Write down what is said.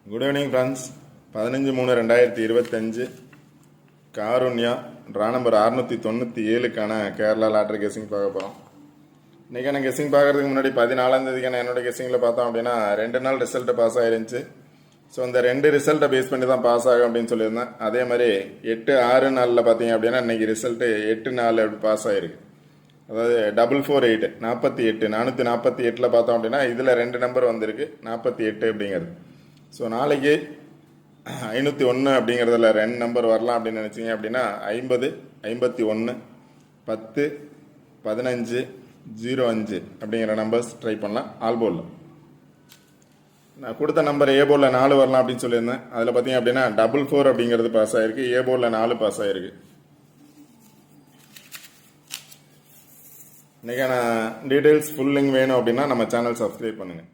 Good evening friends. 15/3/2025 Karunya draw number 697க்கான Kerala lottery guessing பார்க்க போகிறோம். இன்றைக்கான கெஸிங் பார்க்குறதுக்கு முன்னாடி 14ஆம் தேதிக்கான என்னோட கெஸிங்கில் பார்த்தோம் அப்படின்னா 2 நாள் ரிசல்ட்டு பாஸ் ஆயிருந்துச்சு. ஸோ அந்த 2 ரிசல்ட்டை பேஸ் பண்ணி தான் பாஸ் ஆகும் அப்படின்னு சொல்லியிருந்தேன். அதே மாதிரி 8-6 நாளில் பார்த்தீங்க அப்படின்னா இன்றைக்கி ரிசல்ட்டு 8-4 அப்படி பாஸ் ஆகிருக்கு. அதாவது 448 448 பார்த்தோம் அப்படின்னா இதில் 2 நம்பர் வந்திருக்கு 48 அப்படிங்கிறது. ஸோ நாளைக்கு 501 அப்படிங்கிறதுல 2 நம்பர் வரலாம் அப்படின்னு நினச்சிங்க அப்படின்னா 50, 51, 10, 15, 05 அப்படிங்கிற நம்பர்ஸ் ட்ரை பண்ணலாம். ஆல் போர்டில் நான் கொடுத்த நம்பர் ஏ போர்டில் 4 வரலாம் அப்படின்னு சொல்லியிருந்தேன். அதில் பார்த்தீங்க அப்படின்னா 44 அப்படிங்கிறது பாஸ் ஆகிருக்கு. ஏ போர்டில் 4 பாஸ் ஆகிருக்கு. இன்றைக்கான டீட்டெயில்ஸ் ஃபுல் லிங்க் வேணும் அப்படின்னா நம்ம சேனல் சப்ஸ்கிரைப் பண்ணுங்கள்.